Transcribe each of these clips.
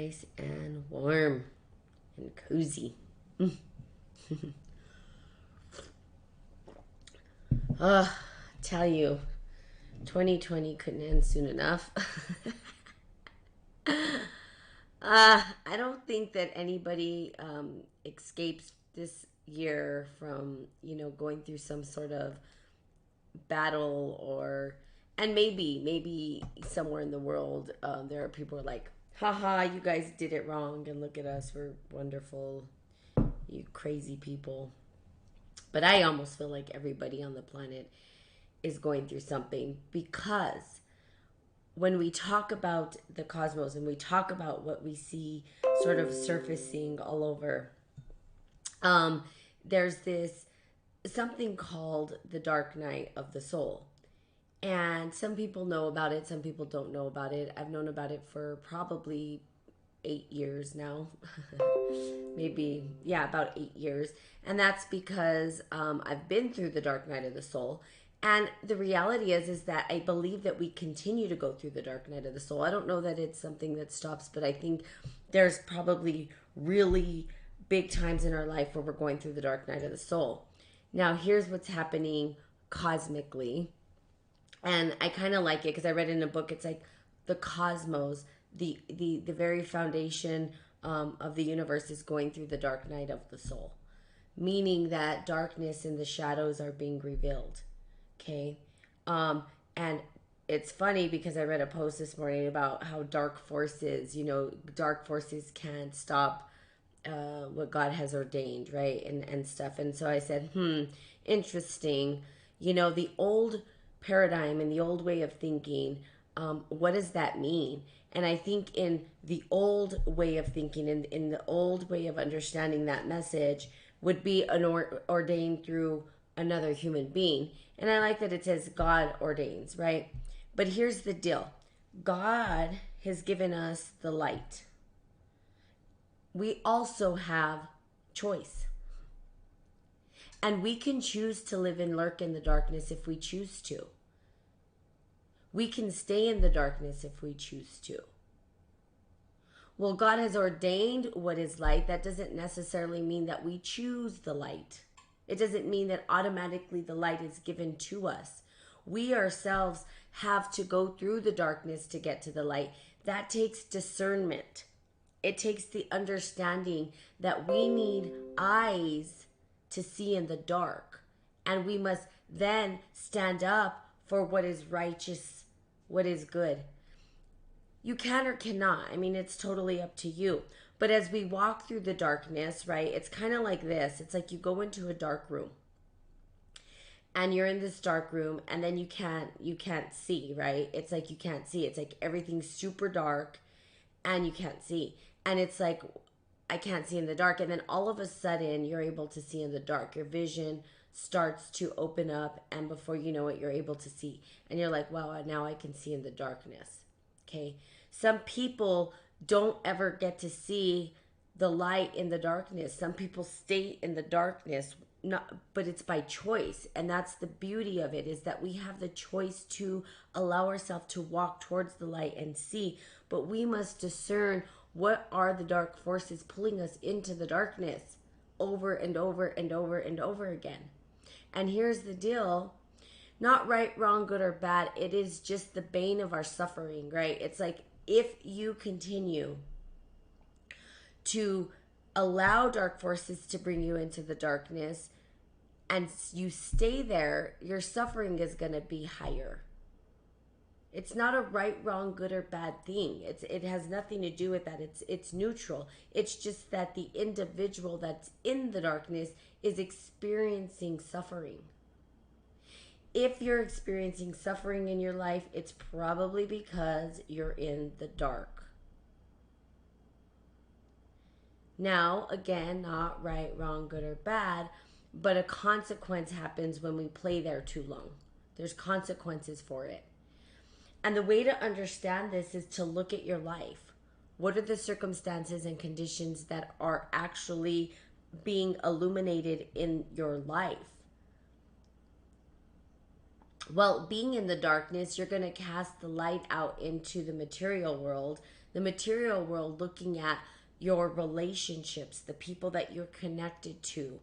nice and warm and cozy. Tell you, 2020 couldn't end soon enough. I don't think that anybody escapes this year from, going through some sort of battle or, and maybe somewhere in the world, there are people who are like, haha, you guys did it wrong, and look at us, we're wonderful, you crazy people. But I almost feel like everybody on the planet is going through something, because when we talk about the cosmos and we talk about what we see sort of surfacing all over, um, there's this something called the dark night of the soul. And some people know about it, some people don't know about it. I've known about it for probably 8 years now. Maybe, yeah, about 8 years. And that's because I've been through the dark night of the soul. And the reality is that I believe that we continue to go through the dark night of the soul. I don't know that it's something that stops, but I think there's probably really big times in our life where we're going through the dark night of the soul. Now, here's what's happening cosmically. And I kind of like it because I read in a book, it's like the cosmos, the very foundation of the universe is going through the dark night of the soul, meaning that darkness and the shadows are being revealed. Okay. And it's funny because I read a post this morning about how dark forces can't stop what God has ordained, right? And stuff. And so I said, interesting. The old paradigm and the old way of thinking, what does that mean? And I think in the old way of thinking, in the old way of understanding that message, would be ordained through another human being. And I like that it says God ordains, right? But here's the deal. God has given us the light. We also have choice. And we can choose to live and lurk in the darkness if we choose to. We can stay in the darkness if we choose to. Well, God has ordained what is light. That doesn't necessarily mean that we choose the light. It doesn't mean that automatically the light is given to us. We ourselves have to go through the darkness to get to the light. That takes discernment. It takes the understanding that we need eyes to see in the dark. And we must then stand up for what is righteous, what is good. You can or cannot. I mean, it's totally up to you. But as we walk through the darkness, right, it's kind of like this. It's like you go into a dark room. And you're in this dark room, and then you can't see, right? It's like you can't see. It's like everything's super dark and you can't see. And it's like, I can't see in the dark. And then all of a sudden, you're able to see in the dark. Your vision starts to open up, and before you know it, you're able to see. And you're like, wow, now I can see in the darkness. Okay? Some people don't ever get to see the light in the darkness. Some people stay in the darkness, but it's by choice. And that's the beauty of it, is that we have the choice to allow ourselves to walk towards the light and see. But we must discern what are the dark forces pulling us into the darkness over and over and over and over again. And here's the deal. Not right, wrong, good, or bad. It is just the bane of our suffering, right? It's like if you continue to allow dark forces to bring you into the darkness and you stay there, your suffering is going to be higher. It's not a right, wrong, good, or bad thing. It has nothing to do with that. It's neutral. It's just that the individual that's in the darkness is experiencing suffering. If you're experiencing suffering in your life, it's probably because you're in the dark. Now, again, not right, wrong, good, or bad, but a consequence happens when we play there too long. There's consequences for it. And the way to understand this is to look at your life. What are the circumstances and conditions that are actually being illuminated in your life? Well, being in the darkness, you're going to cast the light out into the material world. The material world, looking at your relationships, the people that you're connected to.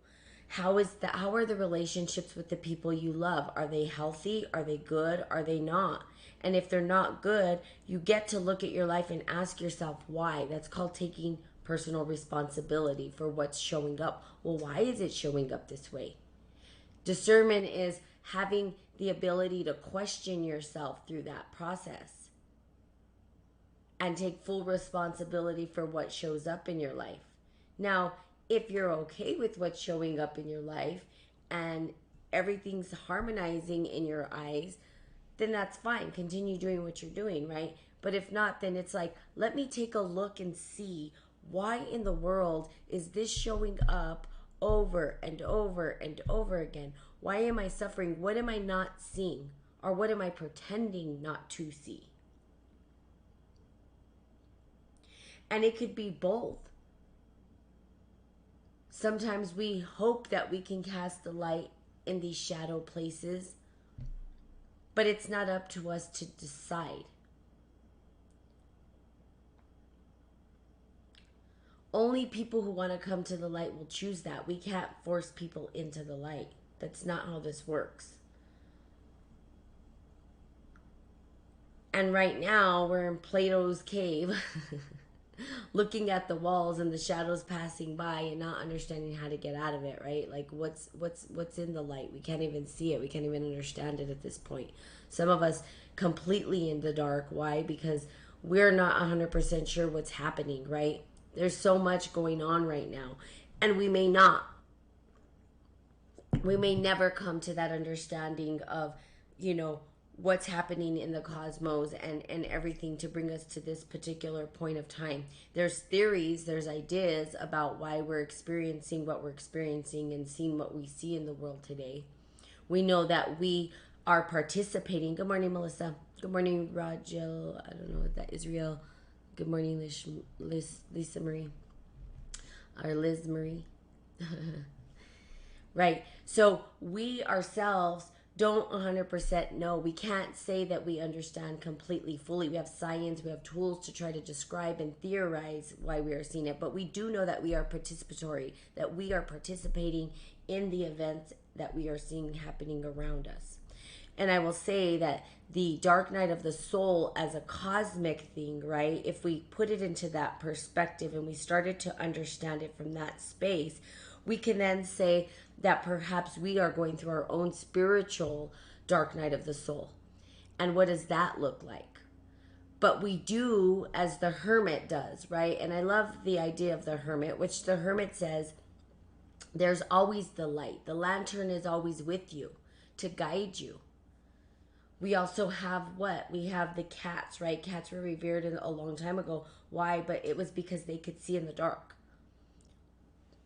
How are the relationships with the people you love? Are they healthy? Are they good? Are they not? And if they're not good, you get to look at your life and ask yourself why. That's called taking personal responsibility for what's showing up. Well, why is it showing up this way? Discernment is having the ability to question yourself through that process and take full responsibility for what shows up in your life. Now, if you're okay with what's showing up in your life and everything's harmonizing in your eyes, then that's fine. Continue doing what you're doing, right? But if not, then it's like, let me take a look and see why in the world is this showing up over and over and over again? Why am I suffering? What am I not seeing? Or what am I pretending not to see? And it could be both. Sometimes we hope that we can cast the light in these shadow places, but it's not up to us to decide. Only people who want to come to the light will choose that. We can't force people into the light. That's not how this works. And right now, we're in Plato's cave, looking at the walls and the shadows passing by and not understanding how to get out of it, right? Like what's in the light? We can't even see it. We can't even understand it at this point. Some of us completely in the dark. Why? Because we're not 100% sure what's happening, right? There's so much going on right now. And we may never come to that understanding of, what's happening in the cosmos and everything to bring us to this particular point of time. There's theories, there's ideas about why we're experiencing what we're experiencing and seeing what we see in the world today. We know that we are participating. Good morning, Melissa. Good morning, Rajil. I don't know what that is. Israel. Good morning, Lisa Marie. Or Liz Marie. Right. So we ourselves don't 100% know. We can't say that we understand completely, fully. We have science, we have tools to try to describe and theorize why we are seeing it. But we do know that we are participatory, that we are participating in the events that we are seeing happening around us. And I will say that the dark night of the soul as a cosmic thing, right? If we put it into that perspective and we started to understand it from that space, we can then say that perhaps we are going through our own spiritual dark night of the soul. And what does that look like? But we do as the hermit does, right? And I love the idea of the hermit, which the hermit says there's always the light. The lantern is always with you to guide you. We also have what? We have the cats, right? Cats were revered a long time ago. Why? But it was because they could see in the dark.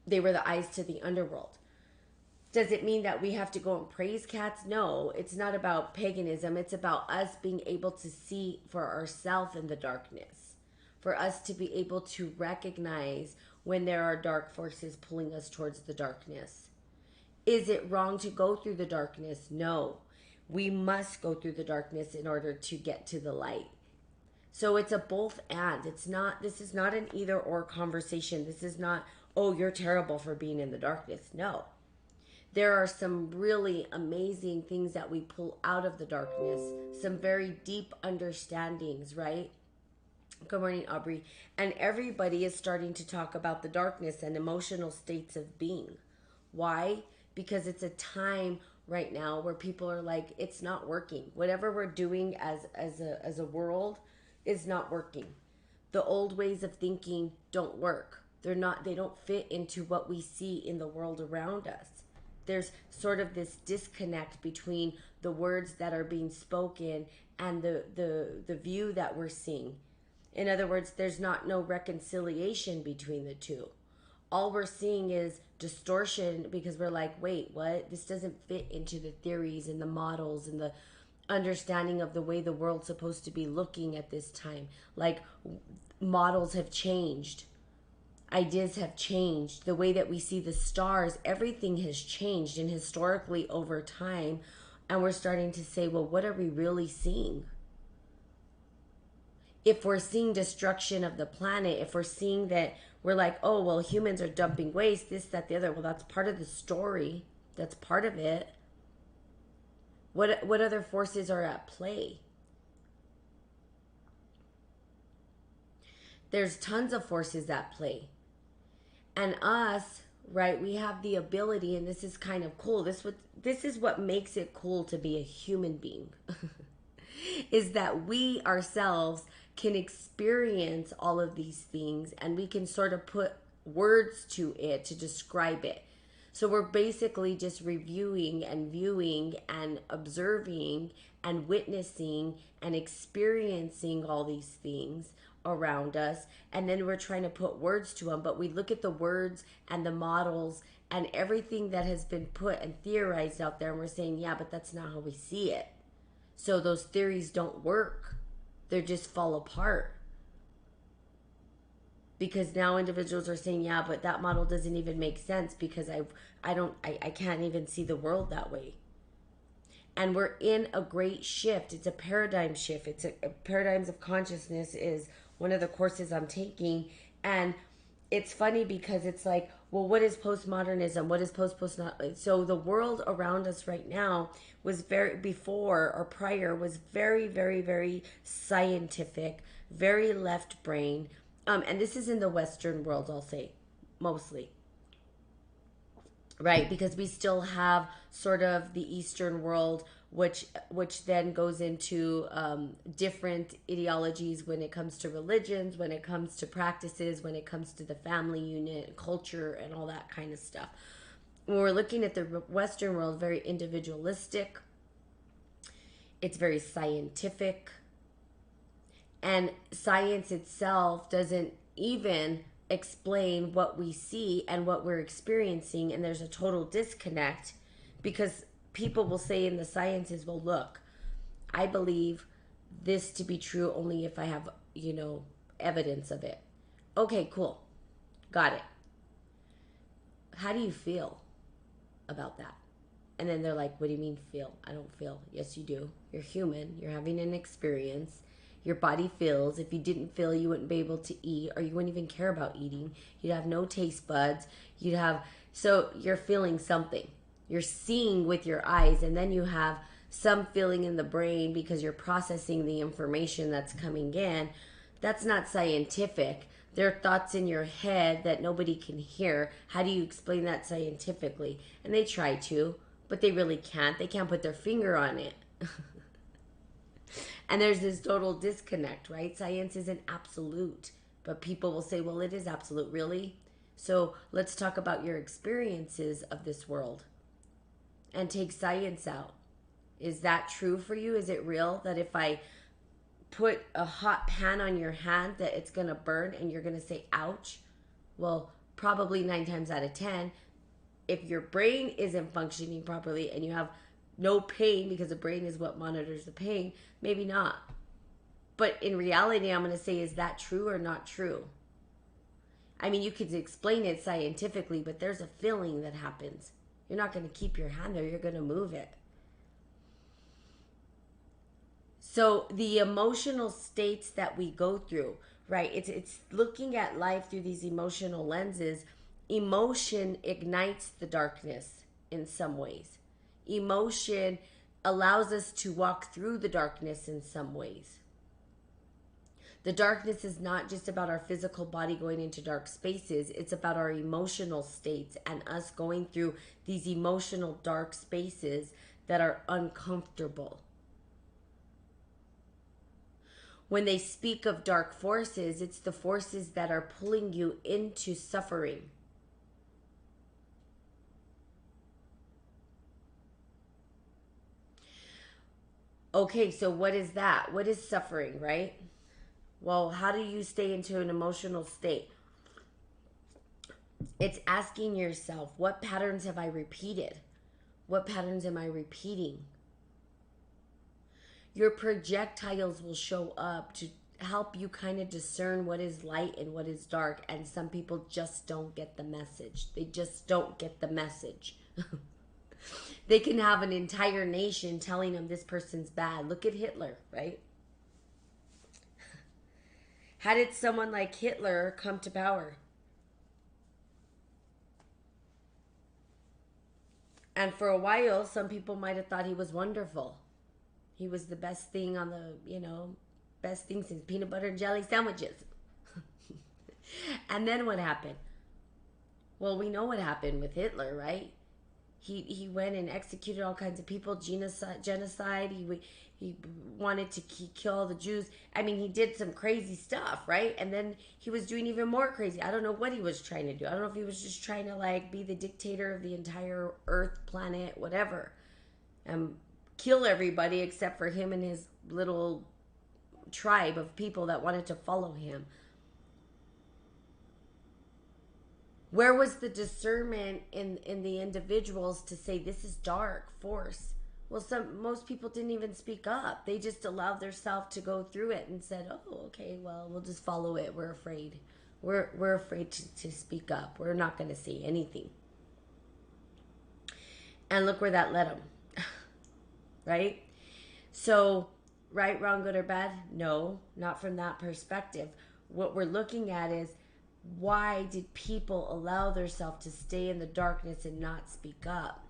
They were the eyes to the underworld. Does it mean that we have to go and praise cats? No, it's not about paganism. It's about us being able to see for ourselves in the darkness. For us to be able to recognize when there are dark forces pulling us towards the darkness. Is it wrong to go through the darkness? No. We must go through the darkness in order to get to the light. So it's a both and. This is not an either or conversation. This is not, oh, you're terrible for being in the darkness. No. There are some really amazing things that we pull out of the darkness, some very deep understandings, right? Good morning, Aubrey. And everybody is starting to talk about the darkness and emotional states of being. Why? Because it's a time right now where people are like, it's not working. Whatever we're doing as a world is not working. The old ways of thinking don't work. They don't fit into what we see in the world around us. There's sort of this disconnect between the words that are being spoken and the view that we're seeing. In other words, there's no reconciliation between the two. All we're seeing is distortion because we're like, wait, what? This doesn't fit into the theories and the models and the understanding of the way the world's supposed to be looking at this time. Like, models have changed. Ideas have changed. The way that we see the stars, everything has changed, and historically over time. And we're starting to say, well, what are we really seeing? if we're seeing destruction of the planet, if we're seeing that we're like, oh, well, humans are dumping waste, this, that, the other, well, that's part of the story. That's part of it. What other forces are at play? There's tons of forces at play. And us, right, we have the ability, and this is kind of cool. This is what makes it cool to be a human being. Is that we ourselves can experience all of these things, and we can sort of put words to it to describe it. So we're basically just reviewing and viewing and observing and witnessing and experiencing all these things around us, and then we're trying to put words to them. But we look at the words and the models and everything that has been put and theorized out there, and we're saying, yeah, but that's not how we see it. So those theories don't work. They just fall apart. Because now individuals are saying, yeah, but that model doesn't even make sense because I can't even see the world that way. And we're in a great shift. It's a paradigm shift. It's a paradigms of consciousness is one of the courses I'm taking. And it's funny because it's like, well, what is postmodernism? What is postmodernism? So the world around us right now was before or prior was very, very, very scientific, very left brain. And this is in the Western world, I'll say, mostly. Right, because we still have sort of the Eastern world, which then goes into different ideologies when it comes to religions, when it comes to practices, when it comes to the family unit, culture, and all that kind of stuff. When we're looking at the Western world, very individualistic. It's very scientific, and science itself doesn't even explain what we see and what we're experiencing, and there's a total disconnect because people will say in the sciences, well, look, I believe this to be true only if I have, evidence of it. Okay, cool. Got it. How do you feel about that? And then they're like, what do you mean feel? I don't feel. Yes, you do. You're human. You're having an experience. Your body feels. If you didn't feel, you wouldn't be able to eat, or you wouldn't even care about eating. You'd have no taste buds. So you're feeling something. You're seeing with your eyes, and then you have some feeling in the brain because you're processing the information that's coming in. That's not scientific. There are thoughts in your head that nobody can hear. How do you explain that scientifically? And they try to, but they really can't. They can't put their finger on it. And there's this total disconnect, right? Science isn't absolute, but people will say, well, it is absolute. Really? So let's talk about your experiences of this world and take science out. Is that true for you? Is it real that if I put a hot pan on your hand that it's going to burn and you're going to say, ouch? Well, probably 9 times out of 10, if your brain isn't functioning properly and you have no pain because the brain is what monitors the pain, maybe not. But in reality, I'm going to say, is that true or not true? I mean, you could explain it scientifically, but there's a feeling that happens. You're not going to keep your hand there. You're going to move it. So the emotional states that we go through, right? It's looking at life through these emotional lenses. Emotion ignites the darkness in some ways. Emotion allows us to walk through the darkness in some ways. The darkness is not just about our physical body going into dark spaces. It's about our emotional states and us going through these emotional dark spaces that are uncomfortable. When they speak of dark forces, it's the forces that are pulling you into suffering. Okay, so what is that? What is suffering, right? Well, how do you stay into an emotional state? It's asking yourself, what patterns have I repeated? What patterns am I repeating? Your projectiles will show up to help you kind of discern what is light and what is dark. And some people just don't get the message. They just don't get the message. They can have an entire nation telling them this person's bad. Look at Hitler, right? How did someone like Hitler come to power? And for a while, some people might have thought he was wonderful. He was the best thing on the, best thing since peanut butter and jelly sandwiches. And then what happened? Well, we know what happened with Hitler, right? He went and executed all kinds of people, genocide. He wanted to kill all the Jews. I mean, he did some crazy stuff, right? And then he was doing even more crazy. I don't know what he was trying to do. I don't know if he was just trying to like be the dictator of the entire Earth, planet, whatever, and kill everybody except for him and his little tribe of people that wanted to follow him. Where was the discernment in the individuals to say this is dark force? Well, most people didn't even speak up. They just allowed themselves to go through it and said, "Oh, okay, well, we'll just follow it. We're afraid. We're afraid to speak up. We're not going to say anything." And look where that led them, right? So, right, wrong, good, or bad? No, not from that perspective. What we're looking at is, why did people allow themselves to stay in the darkness and not speak up?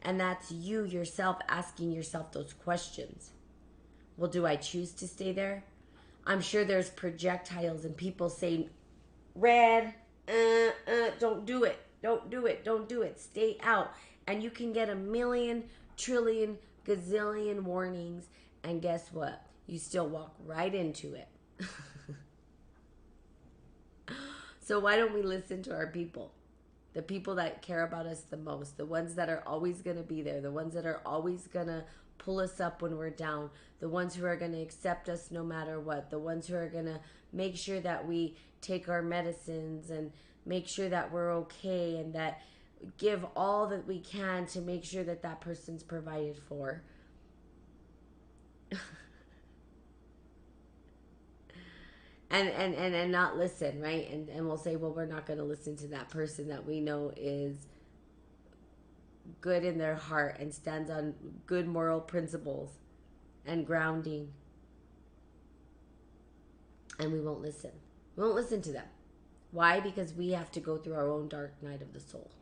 And that's you yourself asking yourself those questions. Well, do I choose to stay there? I'm sure there's projectiles and people saying, red, don't do it, don't do it, don't do it, stay out. And you can get a million, trillion, gazillion warnings, and guess what? You still walk right into it. So why don't we listen to our people? The people that care about us the most, the ones that are always going to be there, the ones that are always going to pull us up when we're down, the ones who are going to accept us no matter what, the ones who are going to make sure that we take our medicines and make sure that we're okay, and that give all that we can to make sure that that person's provided for. And not listen, right? And we'll say, well, we're not going to listen to that person that we know is good in their heart and stands on good moral principles and grounding, and we won't listen. We won't listen to them. Why? Because we have to go through our own dark night of the soul.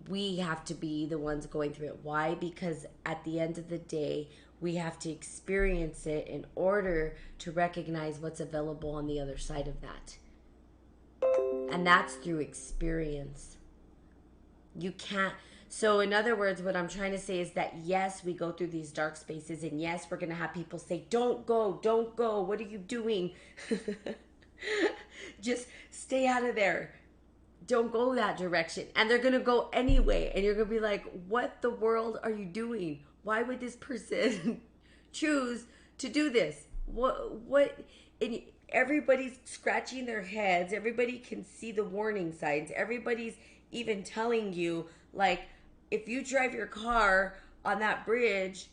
We have to be the ones going through it. Why? Because at the end of the day, we have to experience it in order to recognize what's available on the other side of that. And that's through experience. You can't. So, in other words, what I'm trying to say is that yes, we go through these dark spaces, and yes, we're going to have people say, don't go, don't go. What are you doing? Just stay out of there. Don't go that direction. And they're going to go anyway. And you're going to be like, what the world are you doing? Why would this person choose to do this? What? And everybody's scratching their heads. Everybody can see the warning signs. Everybody's even telling you, like, if you drive your car on that bridge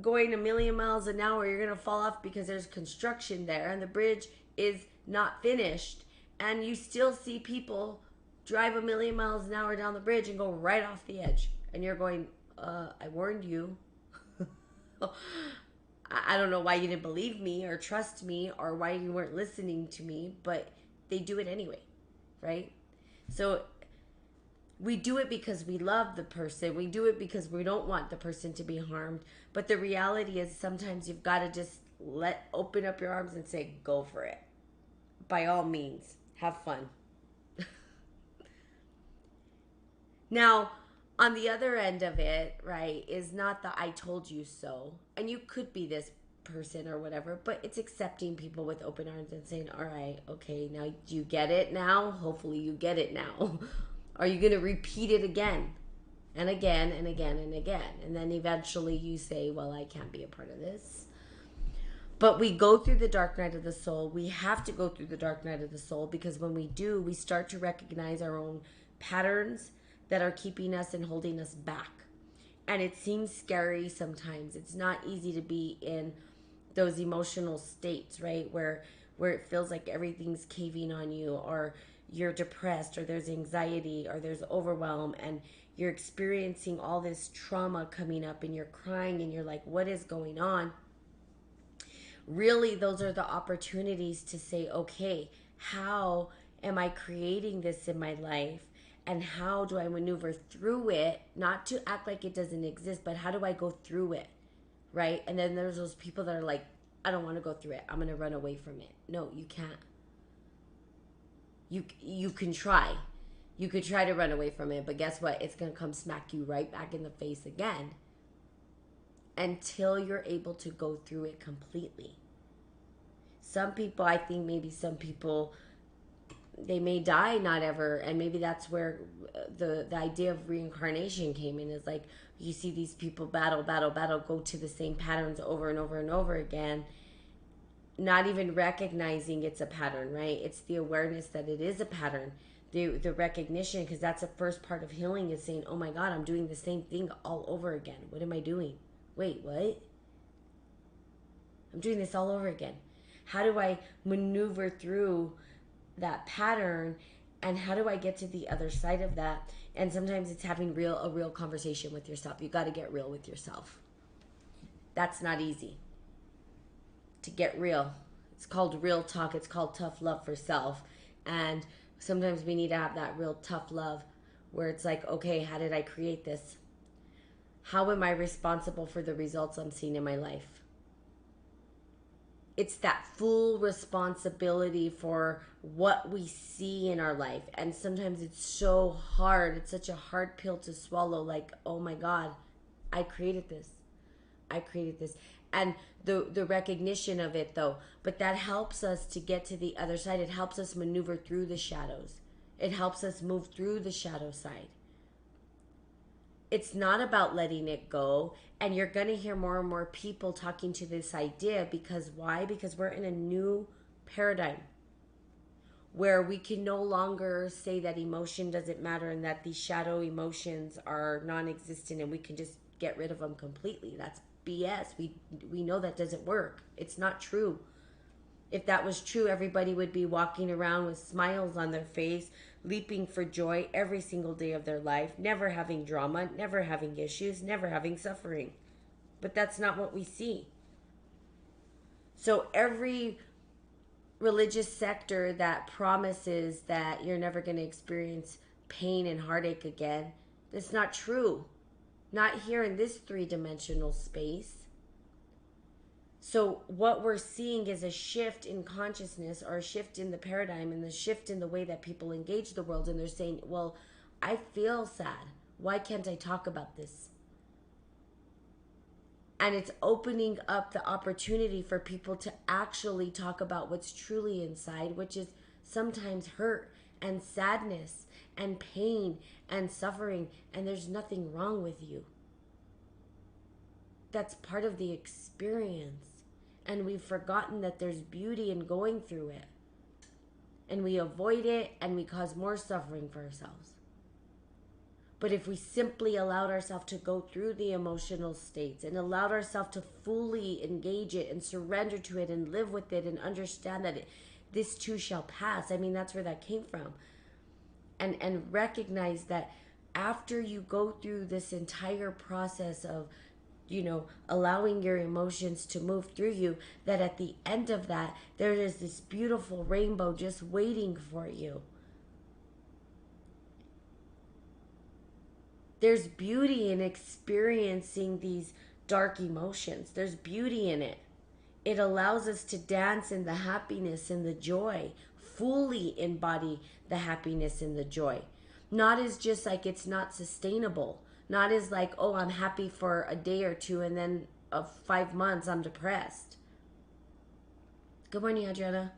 going a million miles an hour, you're going to fall off because there's construction there and the bridge is not finished. And you still see people drive a million miles an hour down the bridge and go right off the edge. And you're going, I warned you. I don't know why you didn't believe me or trust me or why you weren't listening to me, but they do it anyway, right? So we do it because we love the person. We do it because we don't want the person to be harmed. But the reality is sometimes you've got to just open up your arms and say, go for it. By all means, have fun. Now, on the other end of it, right, is not the I told you so. And you could be this person or whatever, but it's accepting people with open arms and saying, all right, okay, now do you get it now? Hopefully you get it now. Are you going to repeat it again and again and again and again? And then eventually you say, well, I can't be a part of this. But we go through the dark night of the soul. We have to go through the dark night of the soul because when we do, we start to recognize our own patterns that are keeping us and holding us back. And it seems scary sometimes. It's not easy to be in those emotional states, right? Where it feels like everything's caving on you, or you're depressed, or there's anxiety, or there's overwhelm, and you're experiencing all this trauma coming up and you're crying and you're like, what is going on? really those are the opportunities to say, okay, how am I creating this in my life? And how do I maneuver through it? Not to act like it doesn't exist, but how do I go through it? Right? And then there's those people that are like, I don't want to go through it. I'm going to run away from it. No, you can't. You can try. You could try to run away from it, but guess what? It's going to come smack you right back in the face again until you're able to go through it completely. Some people, I think maybe some people, they may die not ever, and maybe that's where the idea of reincarnation came in, is like you see these people battle, go to the same patterns over and over and over again, not even recognizing it's a pattern, right? It's the awareness that it is a pattern, the recognition, because that's the first part of healing, is saying, oh my God, I'm doing the same thing all over again. What am I doing? Wait, what? I'm doing this all over again. How do I maneuver through that pattern, and how do I get to the other side of that? And sometimes it's having a real conversation with yourself. You got to get real with yourself. That's not easy. To get real. It's called real talk. It's called tough love for self. And sometimes we need to have that real tough love where it's like, okay, how did I create this? How am I responsible for the results I'm seeing in my life? It's that full responsibility for what we see in our life. And sometimes it's so hard. It's such a hard pill to swallow. Like, oh my God, I created this. I created this. And the recognition of it, though. But that helps us to get to the other side. It helps us maneuver through the shadows. It helps us move through the shadow side. It's not about letting it go. And you're going to hear more and more people talking to this idea, because why? Because we're in a new paradigm where we can no longer say that emotion doesn't matter and that these shadow emotions are non-existent and we can just get rid of them completely. That's BS. We know that doesn't work. It's not true. If that was true, everybody would be walking around with smiles on their face, leaping for joy every single day of their life, never having drama, never having issues, never having suffering. But that's not what we see. So every religious sector that promises that you're never going to experience pain and heartache again, that's not true. Not here in this three-dimensional space. So what we're seeing is a shift in consciousness, or a shift in the paradigm, and the shift in the way that people engage the world. And they're saying, well, I feel sad. Why can't I talk about this? And it's opening up the opportunity for people to actually talk about what's truly inside, which is sometimes hurt and sadness and pain and suffering. And there's nothing wrong with you. That's part of the experience. And we've forgotten that there's beauty in going through it. And we avoid it, and we cause more suffering for ourselves. But if we simply allowed ourselves to go through the emotional states and allowed ourselves to fully engage it and surrender to it and live with it and understand that this too shall pass. I mean, that's where that came from. And recognize that after you go through this entire process of, allowing your emotions to move through you, that at the end of that, there is this beautiful rainbow just waiting for you. There's beauty in experiencing these dark emotions. There's beauty in it. It allows us to dance in the happiness and the joy, fully embody the happiness and the joy. Not as just like it's not sustainable. Not as like, oh, I'm happy for a day or two and then of 5 months I'm depressed. Good morning, Adriana.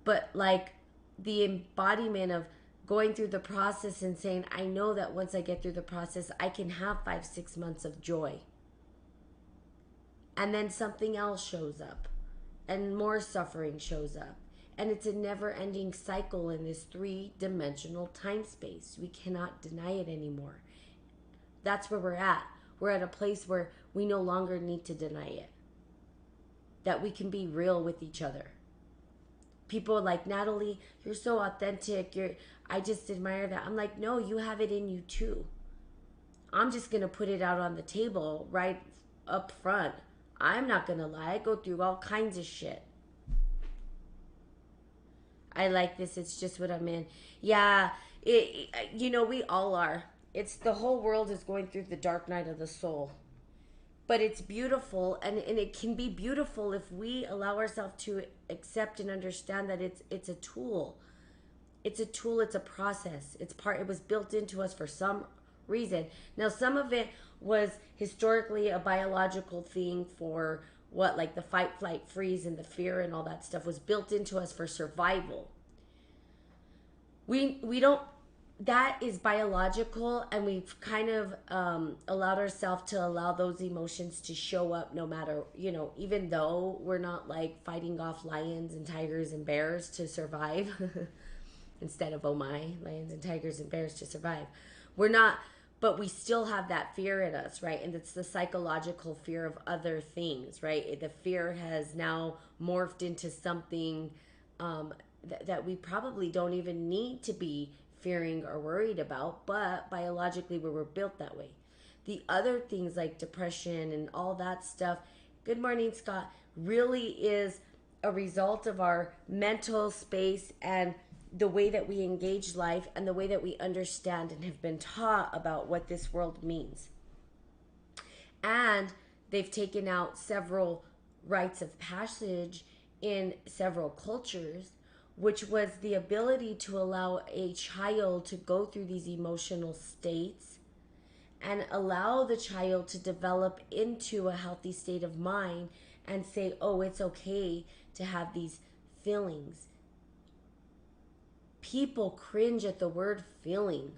But like the embodiment of going through the process and saying, I know that once I get through the process, I can have 5-6 months of joy. And then something else shows up and more suffering shows up. And it's a never-ending cycle in this three-dimensional time space. We cannot deny it anymore. That's where we're at. We're at a place where we no longer need to deny it. That we can be real with each other. People are like, Natalie, you're so authentic. I just admire that. I'm like, no, you have it in you too. I'm just going to put it out on the table right up front. I'm not gonna lie, I go through all kinds of shit. I like this. It's just what I'm in. Yeah, we all are. It's the whole world is going through the dark night of the soul. But it's beautiful, and it can be beautiful if we allow ourselves to accept and understand that it's a tool. It's a tool, it's a process. It was built into us for some reason. Now some of it was historically a biological thing for what, like the fight, flight, freeze, and the fear and all that stuff was built into us for survival. We don't, that is biological, and we've kind of allowed ourselves to allow those emotions to show up no matter, even though we're not like fighting off lions and tigers and bears to survive. Instead of, oh my, lions and tigers and bears to survive, we're not, but we still have that fear in us, right? And it's the psychological fear of other things, right? The fear has now morphed into something that we probably don't even need to be fearing or worried about, but biologically we were built that way. The other things like depression and all that stuff, good morning, Scott, really is a result of our mental space and the way that we engage life and the way that we understand and have been taught about what this world means. And they've taken out several rites of passage in several cultures, which was the ability to allow a child to go through these emotional states and allow the child to develop into a healthy state of mind and say, oh, it's okay to have these feelings. People cringe at the word feeling.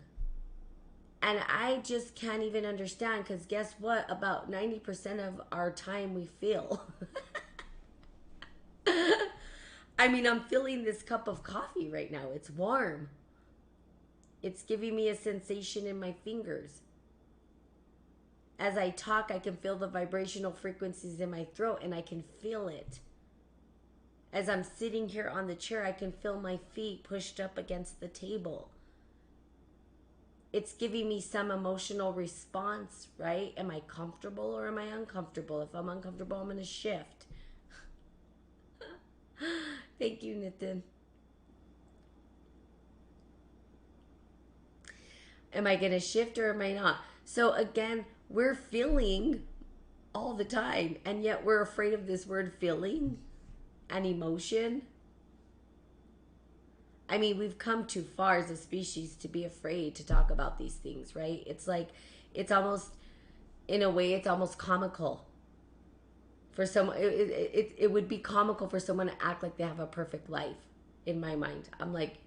And I just can't even understand, because guess what? About 90% of our time we feel. I mean, I'm feeling this cup of coffee right now. It's warm. It's giving me a sensation in my fingers. As I talk, I can feel the vibrational frequencies in my throat, and I can feel it. As I'm sitting here on the chair, I can feel my feet pushed up against the table. It's giving me some emotional response, right? Am I comfortable or am I uncomfortable? If I'm uncomfortable, I'm going to shift. Thank you, Nitin. Am I going to shift or am I not? So again, we're feeling all the time, and yet we're afraid of this word feeling and emotion. I mean, we've come too far as a species to be afraid to talk about these things, right? It's like, it's almost, in a way, it's almost comical. For someone, it would be comical for someone to act like they have a perfect life, in my mind. I'm like,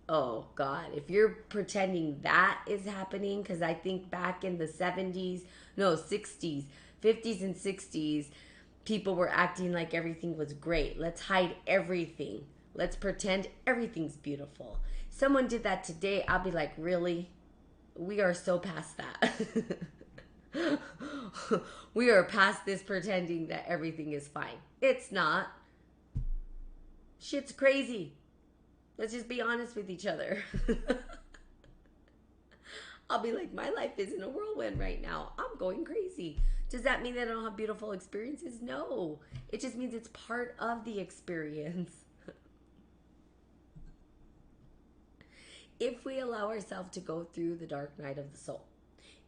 oh God, if you're pretending that is happening, because I think back in the 70s, no, 60s, 50s and 60s, people were acting like everything was great. Let's hide everything. Let's pretend everything's beautiful. Someone did that today, I'll be like, really? We are so past that. We are past this pretending that everything is fine. It's not. Shit's crazy. Let's just be honest with each other. I'll be like, my life isn't a whirlwind right now. I'm going crazy. Does that mean that I don't have beautiful experiences? No. It just means it's part of the experience. If we allow ourselves to go through the dark night of the soul,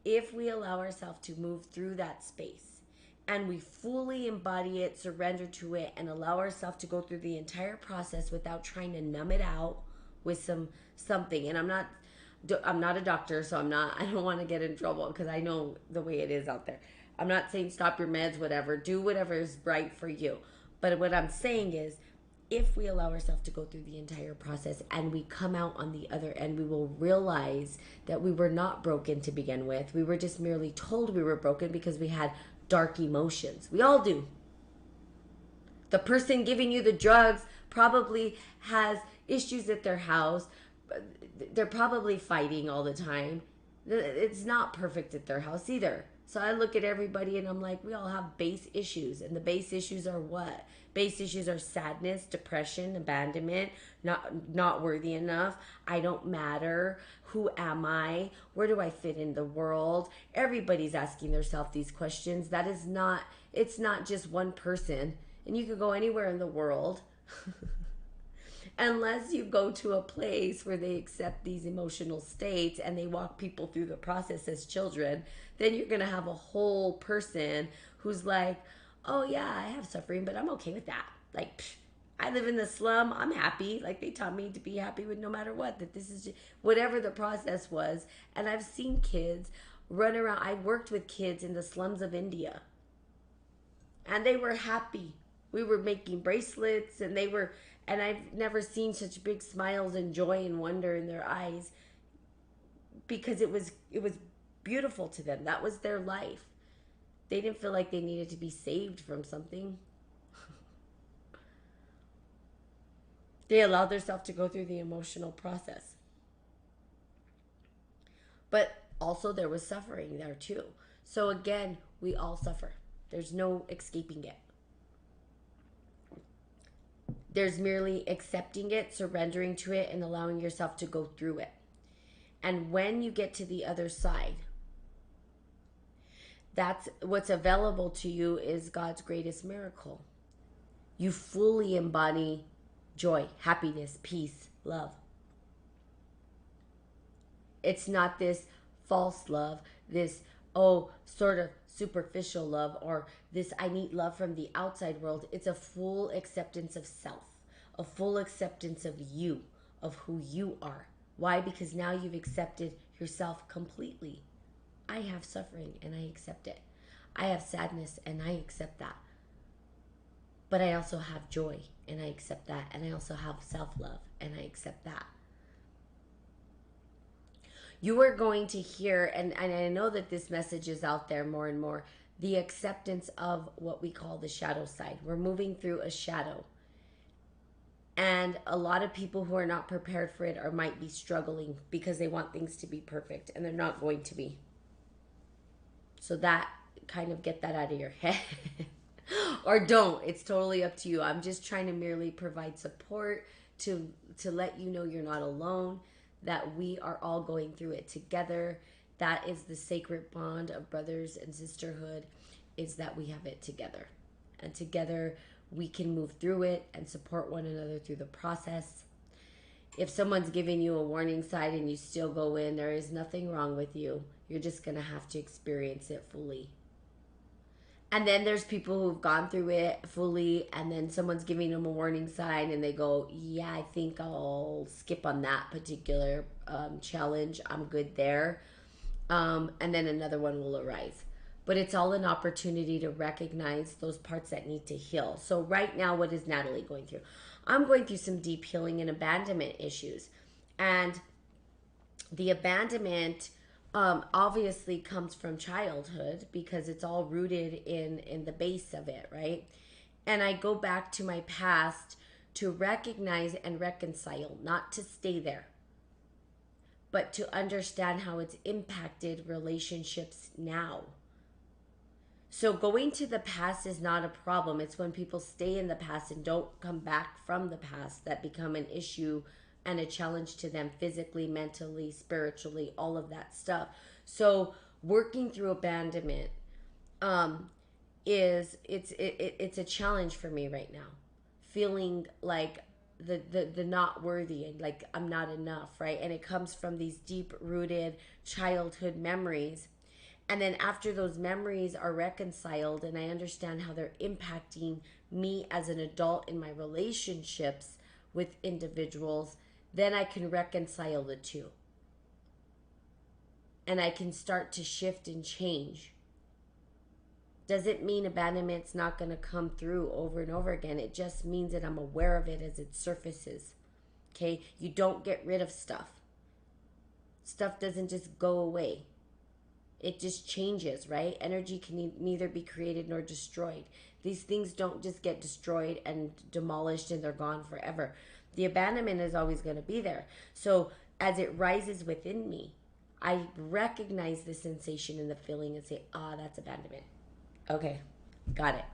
if we allow ourselves to move through that space and we fully embody it, surrender to it, and allow ourselves to go through the entire process without trying to numb it out with something. And I'm not a doctor, so I don't want to get in trouble, because I know the way it is out there. I'm not saying stop your meds, whatever. Do whatever is right for you. But what I'm saying is, if we allow ourselves to go through the entire process and we come out on the other end, we will realize that we were not broken to begin with. We were just merely told we were broken because we had dark emotions. We all do. The person giving you the drugs probably has issues at their house. They're probably fighting all the time. It's not perfect at their house either. So I look at everybody and I'm like, we all have base issues. And the base issues are what? Base issues are sadness, depression, abandonment, not worthy enough. I don't matter. Who am I? Where do I fit in the world? Everybody's asking themselves these questions. That is not, it's not just one person. And you could go anywhere in the world. Unless you go to a place where they accept these emotional states and they walk people through the process as children, then you're going to have a whole person who's like, oh yeah, I have suffering, but I'm okay with that. Like, I live in the slum, I'm happy. Like, they taught me to be happy with no matter what, that this is just, whatever the process was. And I've seen kids run around. I worked with kids in the slums of India, and they were happy. We were making bracelets, and they were, and I've never seen such big smiles and joy and wonder in their eyes, because it was beautiful to them. That was their life. They didn't feel like they needed to be saved from something. They allowed themselves to go through the emotional process. But also there was suffering there too. So again, we all suffer. There's no escaping it. There's merely accepting it, surrendering to it, and allowing yourself to go through it. And when you get to the other side, that's what's available to you is God's greatest miracle. You fully embody joy, happiness, peace, love. It's not this false love, this, oh, sort of superficial love, or this, I need love from the outside world. It's a full acceptance of self, a full acceptance of you, of who you are. Why? Because now you've accepted yourself completely. I have suffering and I accept it. I have sadness and I accept that. But I also have joy and I accept that. And I also have self love and I accept that. You are going to hear, and I know that this message is out there more and more, the acceptance of what we call the shadow side. We're moving through a shadow. And a lot of people who are not prepared for it or might be struggling because they want things to be perfect and they're not going to be. So that, kind of get that out of your head. Or don't. It's totally up to you. I'm just trying to merely provide support to let you know you're not alone, that we are all going through it together. That is the sacred bond of brothers and sisterhood, is that we have it together. And together we can move through it and support one another through the process. If someone's giving you a warning sign and you still go in, there is nothing wrong with you. You're just going to have to experience it fully. And then there's people who've gone through it fully, and then someone's giving them a warning sign and they go, yeah, I think I'll skip on that particular challenge. I'm good there. And then another one will arise. But it's all an opportunity to recognize those parts that need to heal. So right now, what is Natalie going through? I'm going through some deep healing and abandonment issues. And the abandonment obviously comes from childhood, because it's all rooted in the base of it, right? And I go back to my past to recognize and reconcile, not to stay there, but to understand how it's impacted relationships now. So going to the past is not a problem. It's when people stay in the past and don't come back from the past that become an issue and a challenge to them physically, mentally, spiritually, all of that stuff. So working through abandonment it's a challenge for me right now. Feeling like the not worthy, and like I'm not enough, right? And it comes from these deep rooted childhood memories. And then after those memories are reconciled and I understand how they're impacting me as an adult in my relationships with individuals, then I can reconcile the two. And I can start to shift and change. Doesn't mean abandonment's not going to come through over and over again. It just means that I'm aware of it as it surfaces. Okay? You don't get rid of stuff. Stuff doesn't just go away. It just changes, right? Energy can neither be created nor destroyed. These things don't just get destroyed and demolished and they're gone forever. The abandonment is always going to be there. So as it rises within me, I recognize the sensation and the feeling and say, that's abandonment. Okay, got it.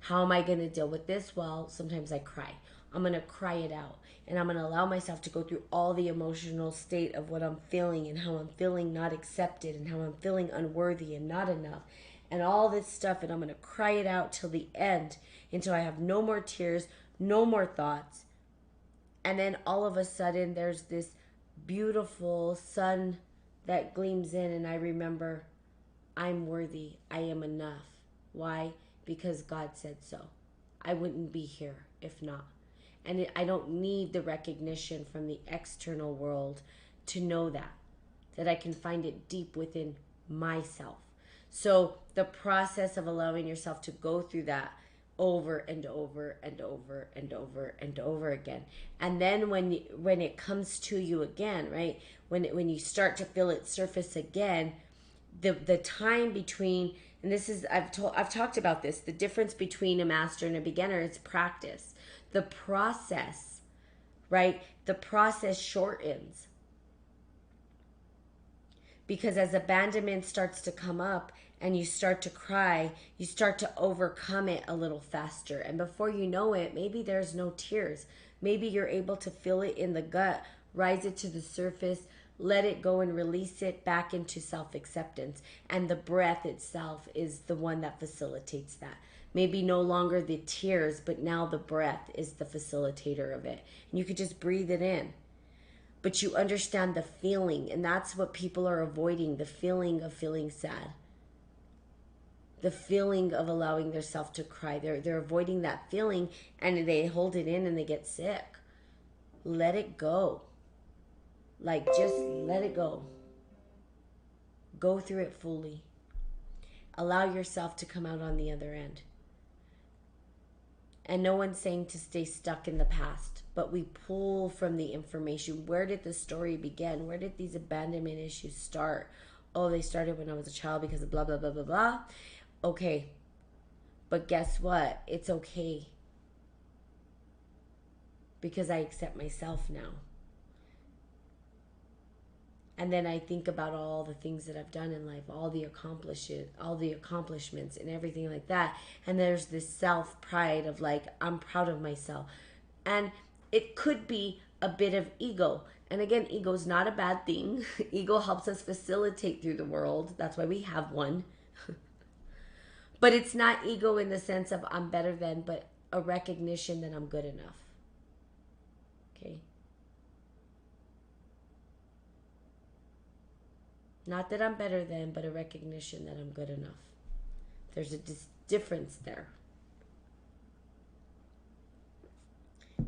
How am I going to deal with this? Well, sometimes I cry. I'm going to cry it out. And I'm going to allow myself to go through all the emotional state of what I'm feeling and how I'm feeling not accepted and how I'm feeling unworthy and not enough and all this stuff. And I'm going to cry it out till the end, until I have no more tears, no more thoughts. And then all of a sudden, there's this beautiful sun that gleams in, and I remember I'm worthy. I am enough. Why? Because God said so. I wouldn't be here if not. And I don't need the recognition from the external world to know that I can find it deep within myself. So the process of allowing yourself to go through that over and over and over and over and over again, and then when it comes to you again, right, when you start to feel it surface again, the time between, and this is, I've talked about this, the difference between a master and a beginner is practice. The process, right, the process shortens, because as abandonment starts to come up and you start to cry, you start to overcome it a little faster. And before you know it, maybe there's no tears. Maybe you're able to feel it in the gut, rise it to the surface, let it go and release it back into self-acceptance. And the breath itself is the one that facilitates that. Maybe no longer the tears, but now the breath is the facilitator of it. And you could just breathe it in. But you understand the feeling, and that's what people are avoiding, the feeling of feeling sad. The feeling of allowing themselves to cry. They're avoiding that feeling, and they hold it in and they get sick. Let it go. Like, just let it go. Go through it fully. Allow yourself to come out on the other end. And no one's saying to stay stuck in the past, but we pull from the information. Where did the story begin? Where did these abandonment issues start? Oh, they started when I was a child because of blah, blah, blah, blah, blah. Okay. But guess what? It's okay. Because I accept myself now. And then I think about all the things that I've done in life, all the accomplishments and everything like that. And there's this self-pride of like, I'm proud of myself. And it could be a bit of ego. And again, ego is not a bad thing. Ego helps us facilitate through the world. That's why we have one. But it's not ego in the sense of I'm better than, but a recognition that I'm good enough. Okay? Not that I'm better than, but a recognition that I'm good enough. There's a difference there.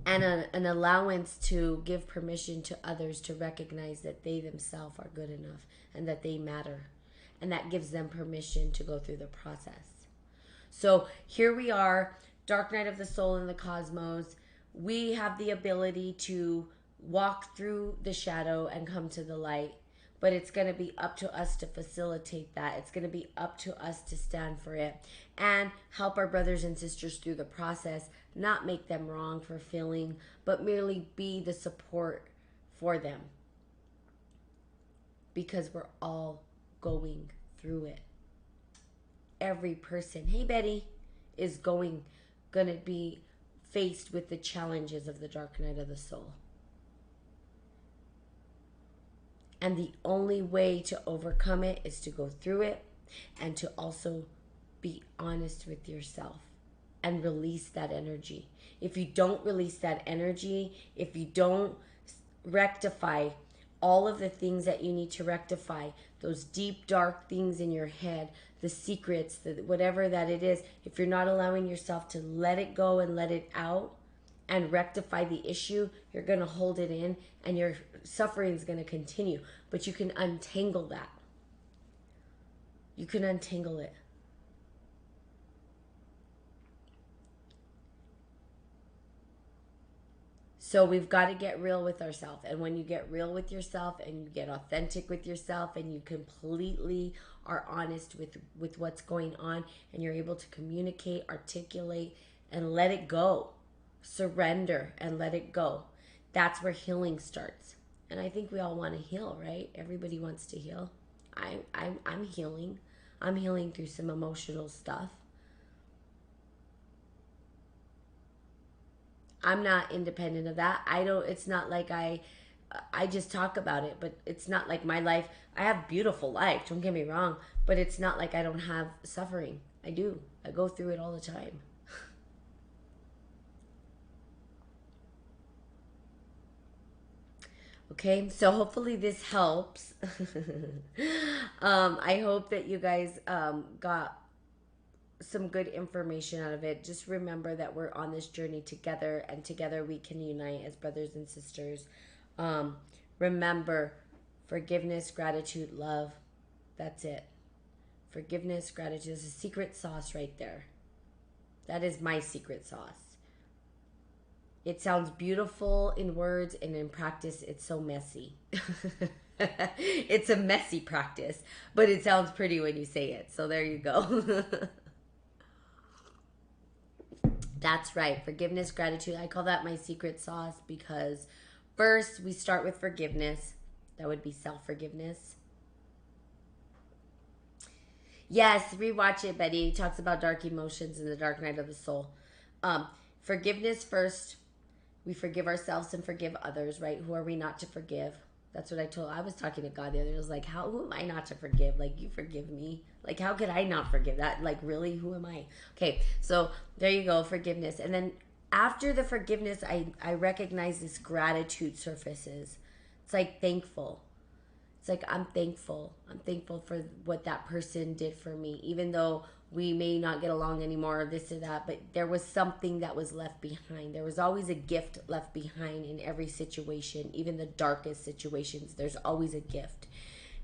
And an allowance to give permission to others to recognize that they themselves are good enough and that they matter. And that gives them permission to go through the process. So here we are, Dark Night of the Soul in the Cosmos. We have the ability to walk through the shadow and come to the light. But it's going to be up to us to facilitate that. It's going to be up to us to stand for it and help our brothers and sisters through the process, not make them wrong for feeling, but merely be the support for them. Because we're all going through it. Every person, hey Betty, is going to be faced with the challenges of the dark night of the soul. And the only way to overcome it is to go through it and to also be honest with yourself and release that energy. If you don't release that energy, if you don't rectify all of the things that you need to rectify, those deep, dark things in your head, the secrets, whatever that it is, if you're not allowing yourself to let it go and let it out and rectify the issue, you're going to hold it in and your suffering is going to continue. But you can untangle that. You can untangle it. So we've got to get real with ourselves. And when you get real with yourself and you get authentic with yourself and you completely are honest with what's going on and you're able to communicate, articulate, and let it go. Surrender and let it go. That's where healing starts. And I think we all want to heal, right? Everybody wants to heal. I'm healing. I'm healing through some emotional stuff. I'm not independent of that. I don't, it's not like I just talk about it, but it's not like my life. I have beautiful life, don't get me wrong, but it's not like I don't have suffering. I do. I go through it all the time. Okay, so hopefully this helps. I hope that you guys got some good information out of it. Just remember that we're on this journey together, and together we can unite as brothers and sisters. Um, Remember, forgiveness, gratitude, love. That's it. Forgiveness, gratitude is a secret sauce right there. That is my secret sauce. It sounds beautiful in words, and in practice, it's so messy. It's a messy practice, but it sounds pretty when you say it. So there you go. That's right. Forgiveness, gratitude. I call that my secret sauce because first we start with forgiveness. That would be self forgiveness. Yes, rewatch it, Betty. It talks about dark emotions and the dark night of the soul. Um, Forgiveness first. We forgive ourselves and forgive others, right? Who are we not to forgive? That's what I was talking to God the other day. I was like, who am I not to forgive? Like, you forgive me. Like, how could I not forgive that? Like, really, who am I? Okay, so there you go, forgiveness. And then after the forgiveness, I recognize this gratitude surfaces. It's like thankful. It's like I'm thankful. I'm thankful for what that person did for me, even though we may not get along anymore, or this or that. But there was something that was left behind. There was always a gift left behind in every situation, even the darkest situations. There's always a gift,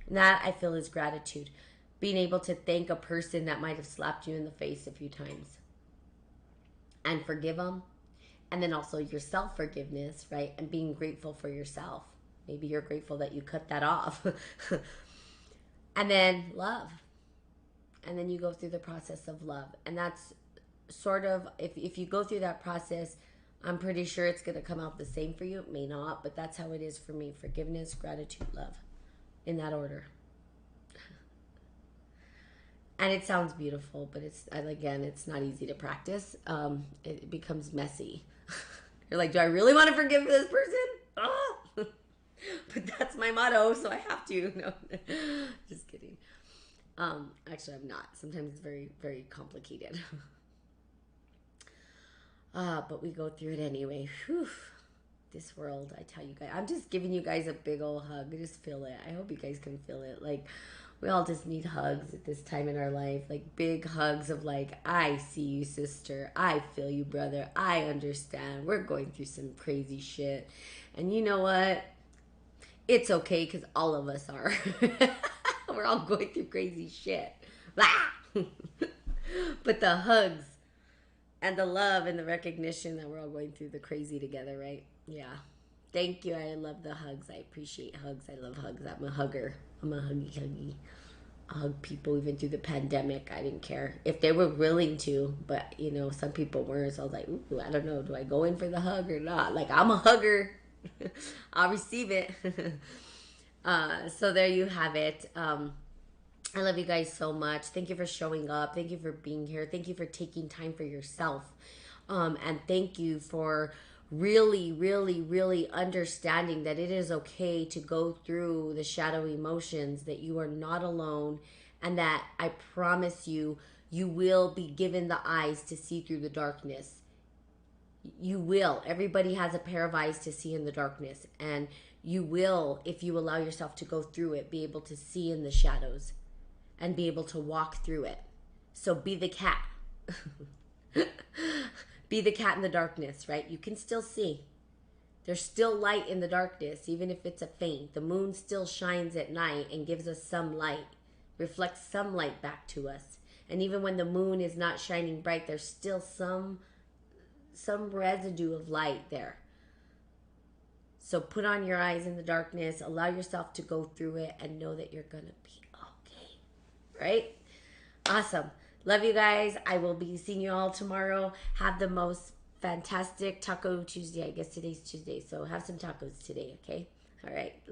and that I feel is gratitude. Being able to thank a person that might have slapped you in the face a few times and forgive them, and then also your self forgiveness, right? And being grateful for yourself. Maybe you're grateful that you cut that off. And then love. And then you go through the process of love. And that's sort of, if you go through that process, I'm pretty sure it's going to come out the same for you. It may not, but that's how it is for me. Forgiveness, gratitude, love. In that order. And it sounds beautiful, but it's not easy to practice. It becomes messy. You're like, do I really want to forgive this person? Oh! But that's my motto, so I have to. No, just kidding. Actually, I'm not. Sometimes it's very, very complicated. But we go through it anyway. Whew. This world, I tell you guys, I'm just giving you guys a big old hug. Just feel it. I hope you guys can feel it. Like, we all just need hugs at this time in our life. Like, big hugs of like, I see you, sister. I feel you, brother. I understand. We're going through some crazy shit. And you know what? It's okay because all of us are. We're all going through crazy shit. But the hugs and the love and the recognition that we're all going through the crazy together, right? Yeah. Thank you. I love the hugs. I appreciate hugs. I love hugs. I'm a hugger. I'm a huggy. I hug people even through the pandemic. I didn't care if they were willing to, but some people weren't. So I was like, ooh, I don't know. Do I go in for the hug or not? Like, I'm a hugger. I'll receive it. So there you have it. I love you guys so much. Thank you for showing up. Thank you for being here. Thank you for taking time for yourself. And thank you for really, really, really understanding that it is okay to go through the shadow emotions, that you are not alone, and that I promise you, you will be given the eyes to see through the darkness. You will. Everybody has a pair of eyes to see in the darkness. And you will, if you allow yourself to go through it, be able to see in the shadows and be able to walk through it. So be the cat. Be the cat in the darkness, right? You can still see. There's still light in the darkness, even if it's a faint. The moon still shines at night and gives us some light, reflects some light back to us. And even when the moon is not shining bright, there's still some residue of light there. So put on your eyes in the darkness, allow yourself to go through it, and know that you're going to be okay. Right? Awesome. Love you guys. I will be seeing you all tomorrow. Have the most fantastic Taco Tuesday. I guess today's Tuesday, so have some tacos today, okay? All right.